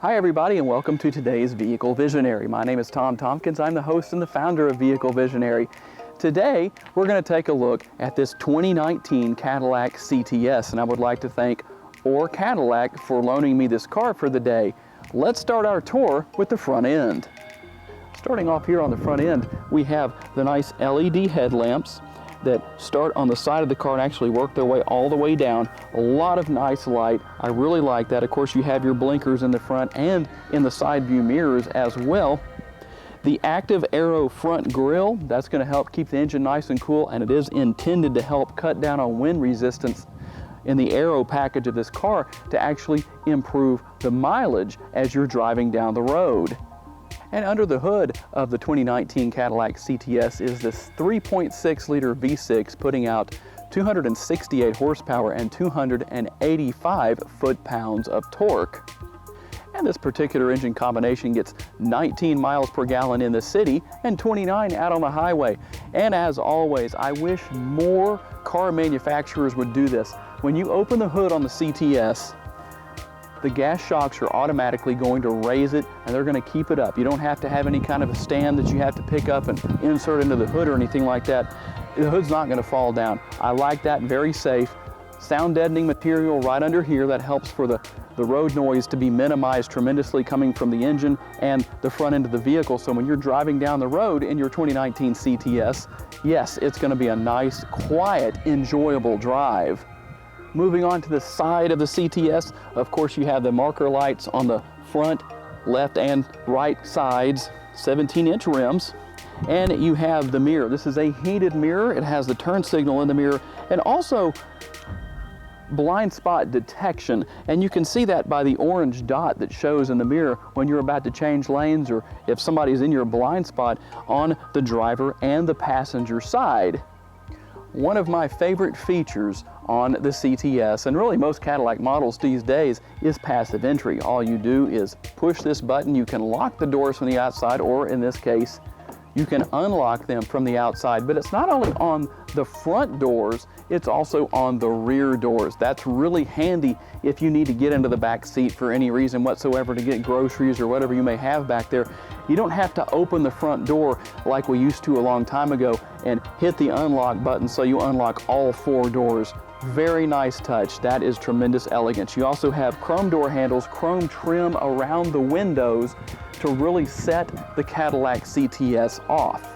Hi everybody and welcome to today's Vehicle Visionary. My name is Tom Tompkins. I'm the host and the founder of Vehicle Visionary. Today we're going to take a look at this 2019 Cadillac CTS, and I would like to thank Or Cadillac for loaning me this car for the day. Let's start our tour with the front end. Starting off here on the front end, we have the nice LED headlamps that start on the side of the car and actually work their way all the way down. A lot of nice light. I really like that. Of course, you have your blinkers in the front and in the side view mirrors as well. The active aero front grille, that's going to help keep the engine nice and cool, and it is intended to help cut down on wind resistance in the aero package of this car to actually improve the mileage as you're driving down the road. And under the hood of the 2019 Cadillac CTS is this 3.6 liter V6 putting out 268 horsepower and 285 foot-pounds of torque. And this particular engine combination gets 19 miles per gallon in the city and 29 out on the highway. And as always, I wish more car manufacturers would do this. When you open the hood on the CTS, the gas shocks are automatically going to raise it, and they're going to keep it up. You don't have to have any kind of a stand that you have to pick up and insert into the hood or anything like that. The hood's not going to fall down. I like that, very safe. Sound deadening material right under here that helps for the road noise to be minimized tremendously coming from the engine and the front end of the vehicle. So when you're driving down the road in your 2019 CTS, yes, it's going to be a nice, quiet, enjoyable drive. Moving on to the side of the CTS, of course you have the marker lights on the front, left and right sides, 17-inch rims, and you have the mirror. This is a heated mirror. It has the turn signal in the mirror and also blind spot detection, and you can see that by the orange dot that shows in the mirror when you're about to change lanes or if somebody's in your blind spot on the driver and the passenger side. One of my favorite features on the CTS, and really most Cadillac models these days, is passive entry. All you do is push this button. You can lock the doors from the outside, or in this case, you can unlock them from the outside. But it's not only on the front doors, it's also on the rear doors. That's really handy if you need to get into the back seat for any reason whatsoever to get groceries or whatever you may have back there. You don't have to open the front door like we used to a long time ago and hit the unlock button so you unlock all four doors. Very nice touch. That is tremendous elegance. You also have chrome door handles, chrome trim around the windows to really set the Cadillac CTS off.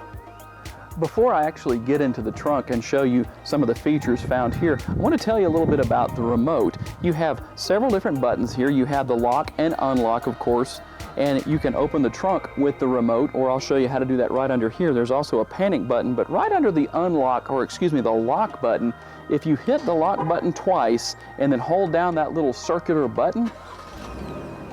Before I actually get into the trunk and show you some of the features found here, I want to tell you a little bit about the remote. You have several different buttons here. You have the lock and unlock, of course, and you can open the trunk with the remote, or I'll show you how to do that right under here. There's also a panic button, but right under the unlock, or excuse me, the lock button, if you hit the lock button twice and then hold down that little circular button,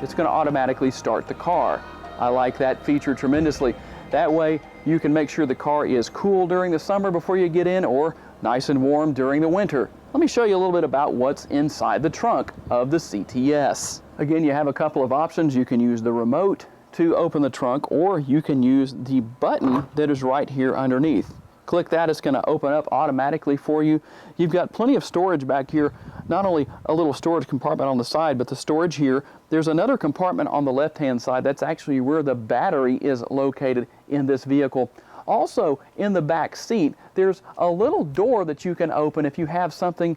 it's going to automatically start the car. I like that feature tremendously. That way you can make sure the car is cool during the summer before you get in, or nice and warm during the winter. Let me show you a little bit about what's inside the trunk of the CTS. Again, you have a couple of options. You can use the remote to open the trunk, or you can use the button that is right here underneath. Click that, it's going to open up automatically for you. You've got plenty of storage back here, not only a little storage compartment on the side, but the storage here. There's another compartment on the left-hand side. That's actually where the battery is located in this vehicle. Also, in the back seat, there's a little door that you can open if you have something,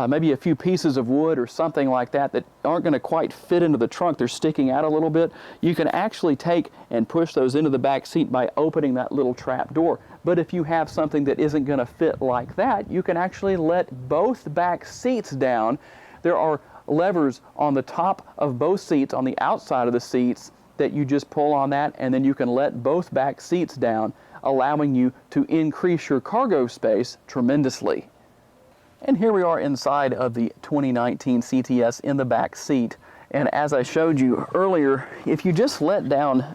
maybe a few pieces of wood or something like that that aren't going to quite fit into the trunk. They're sticking out a little bit. You can actually take and push those into the back seat by opening that little trap door. But if you have something that isn't going to fit like that, you can actually let both back seats down. There are levers on the top of both seats, on the outside of the seats, that you just pull on that, and then you can let both back seats down, allowing you to increase your cargo space tremendously. And here we are inside of the 2019 CTS in the back seat. And as I showed you earlier, if you just let down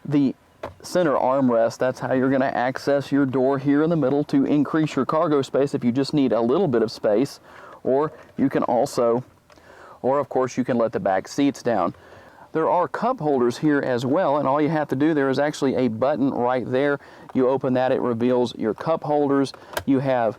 the center armrest, that's how you're going to access your door here in the middle to increase your cargo space if you just need a little bit of space. Or you can also, or of course you can let the back seats down. There are cup holders here as well, and all you have to do, there is actually a button right there. You open that, it reveals your cup holders. You have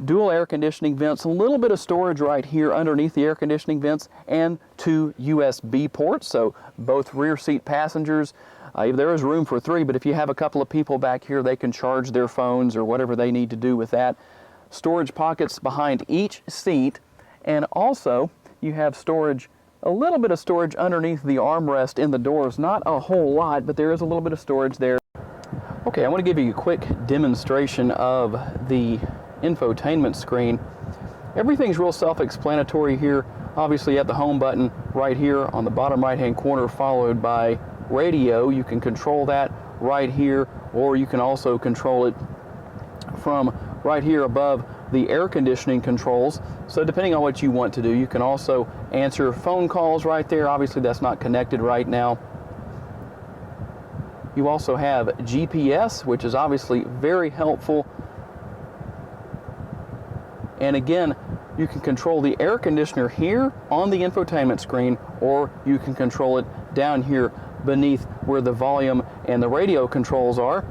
dual air conditioning vents, a little bit of storage right here underneath the air conditioning vents, and 2 USB ports, so both rear seat passengers. There is room for 3, but if you have a couple of people back here, they can charge their phones or whatever they need to do with that. Storage pockets behind each seat, and also you have storage, a little bit of storage underneath the armrest in the doors. Not a whole lot, but there is a little bit of storage there. Okay, I want to give you a quick demonstration of the infotainment screen. Everything's real self-explanatory here. Obviously you have the home button right here on the bottom right hand corner, followed by radio. You can control that right here, or you can also control it from right here above the air conditioning controls. So depending on what you want to do, you can also answer phone calls right there. Obviously that's not connected right now. You also have GPS, which is obviously very helpful. And again, you can control the air conditioner here on the infotainment screen, or you can control it down here beneath where the volume and the radio controls are.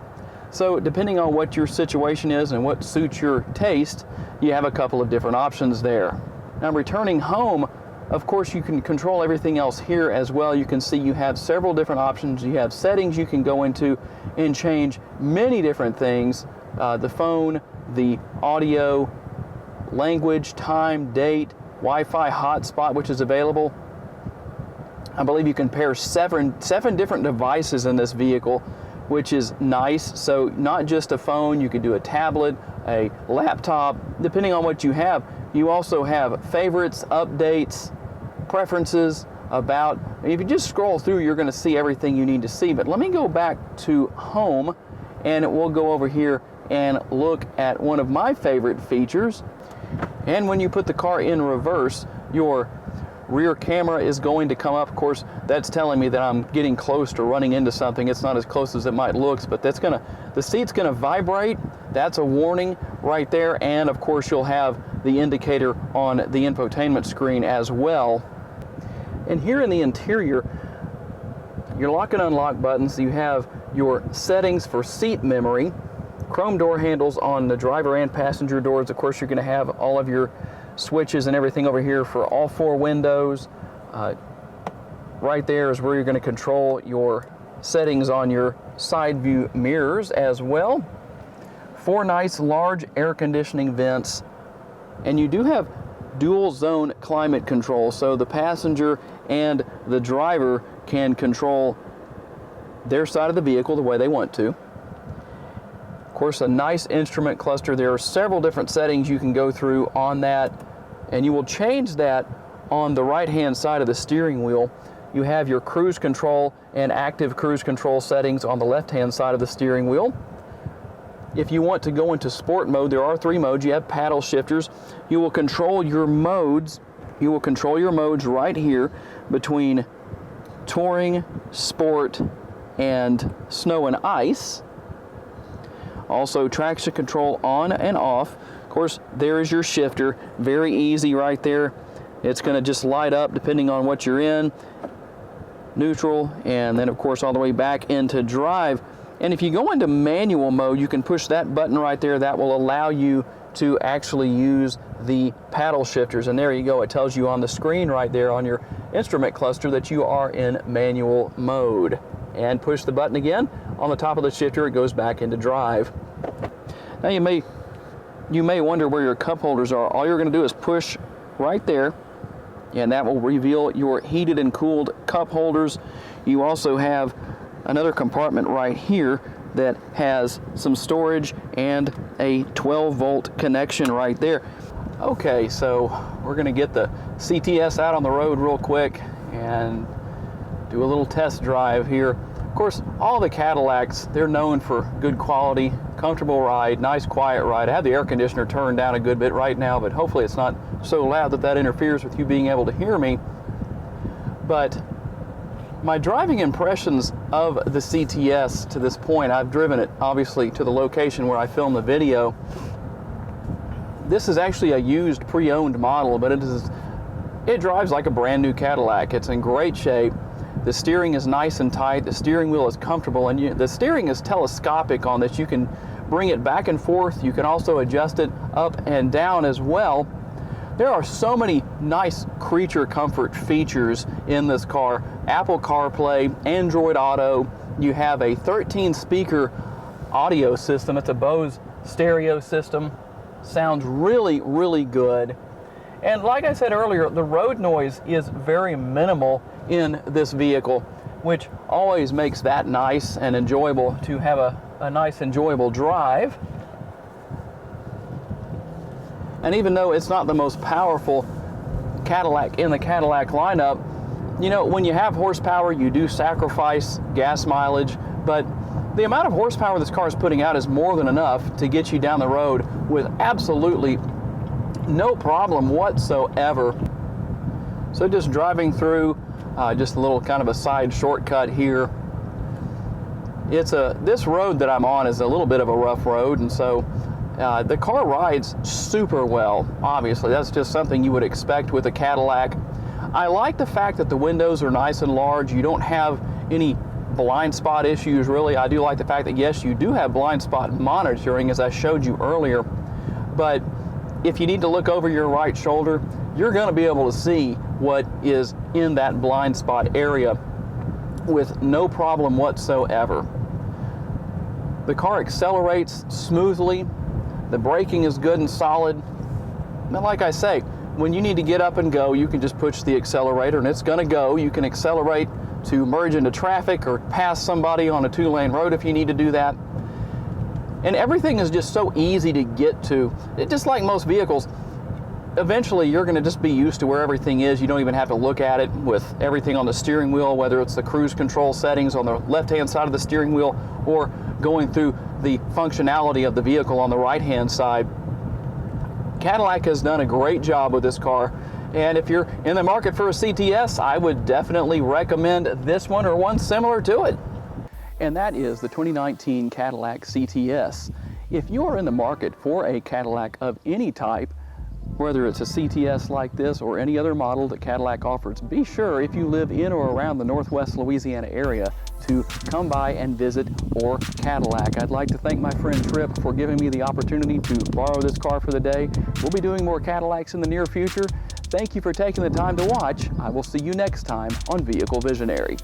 So depending on what your situation is and what suits your taste, you have a couple of different options there. Now returning home, of course you can control everything else here as well. You can see you have several different options. You have settings you can go into and change many different things. The phone, the audio, language, time, date, Wi-Fi hotspot, which is available. I believe you can pair seven different devices in this vehicle, which is nice. So not just a phone, you could do a tablet, a laptop, depending on what you have. You also have favorites, updates, preferences, about. If you just scroll through, you're going to see everything you need to see. But let me go back to home, and we'll go over here and look at one of my favorite features. And when you put the car in reverse, your rear camera is going to come up. Of course, that's telling me that I'm getting close to running into something. It's not as close as it might look, but the seat's gonna vibrate. That's a warning right there. And of course, you'll have the indicator on the infotainment screen as well. And here in the interior, your lock and unlock buttons, you have your settings for seat memory, chrome door handles on the driver and passenger doors. Of course, you're going to have all of your switches and everything over here for all 4 windows. Right there is where you're going to control your settings on your side view mirrors as well. 4 nice large air conditioning vents, and you do have dual zone climate control, so the passenger and the driver can control their side of the vehicle the way they want to. Of course, a nice instrument cluster. There are several different settings you can go through on that, and you will change that on the right-hand side of the steering wheel. You have your cruise control and active cruise control settings on the left-hand side of the steering wheel. If you want to go into sport mode, there are 3 modes. You have paddle shifters. You will control your modes. You will control your modes right here between touring, sport, and snow and ice. Also, traction control on and off. Of course, there is your shifter. Very easy right there. It's going to just light up depending on what you're in. Neutral, and then of course all the way back into drive. And if you go into manual mode, you can push that button right there. That will allow you to actually use the paddle shifters. And there you go. It tells you on the screen right there on your instrument cluster that you are in manual mode. And push the button again. On the top of the shifter, it goes back into drive. Now you may wonder where your cup holders are. All you're going to do is push right there, and that will reveal your heated and cooled cup holders. You also have another compartment right here that has some storage and a 12-volt connection right there. Okay, so we're going to get the CTS out on the road real quick and do a little test drive here. Of course, all the Cadillacs, they're known for good quality, comfortable ride, nice quiet ride. I have the air conditioner turned down a good bit right now, but hopefully it's not so loud that that interferes with you being able to hear me. But my driving impressions of the CTS to this point, I've driven it obviously to the location where I filmed the video. This is actually a used pre-owned model, but it drives like a brand new Cadillac. It's in great shape. The steering is nice and tight. The steering wheel is comfortable, and the steering is telescopic on this. You can bring it back and forth. You can also adjust it up and down as well. There are so many nice creature comfort features in this car. Apple CarPlay, Android Auto. You have a 13 speaker audio system. It's a Bose stereo system. Sounds really, really good. And like I said earlier, the road noise is very minimal in this vehicle, which always makes that nice and enjoyable to have a nice, enjoyable drive. And even though it's not the most powerful Cadillac in the Cadillac lineup, you know, when you have horsepower, you do sacrifice gas mileage, but the amount of horsepower this car is putting out is more than enough to get you down the road with absolutely no problem whatsoever. So just driving through, just a little kind of a side shortcut here. This road that I'm on is a little bit of a rough road, and so the car rides super well. Obviously, that's just something you would expect with a Cadillac. I like the fact that the windows are nice and large. You don't have any blind spot issues, really. I do like the fact that, yes, you do have blind spot monitoring, as I showed you earlier, but if you need to look over your right shoulder, you're going to be able to see what is in that blind spot area with no problem whatsoever. The car accelerates smoothly. The braking is good and solid. And like I say, when you need to get up and go, you can just push the accelerator and it's going to go. You can accelerate to merge into traffic or pass somebody on a 2-lane road if you need to do that. And everything is just so easy to get to. Just like most vehicles, eventually you're going to just be used to where everything is. You don't even have to look at it with everything on the steering wheel, whether it's the cruise control settings on the left-hand side of the steering wheel or going through the functionality of the vehicle on the right-hand side. Cadillac has done a great job with this car, and if you're in the market for a CTS, I would definitely recommend this one or one similar to it. And that is the 2019 Cadillac CTS. If you are in the market for a Cadillac of any type, whether it's a CTS like this or any other model that Cadillac offers, be sure, if you live in or around the Northwest Louisiana area, to come by and visit Orr Cadillac. I'd like to thank my friend Tripp for giving me the opportunity to borrow this car for the day. We'll be doing more Cadillacs in the near future. Thank you for taking the time to watch. I will see you next time on Vehicle Visionary.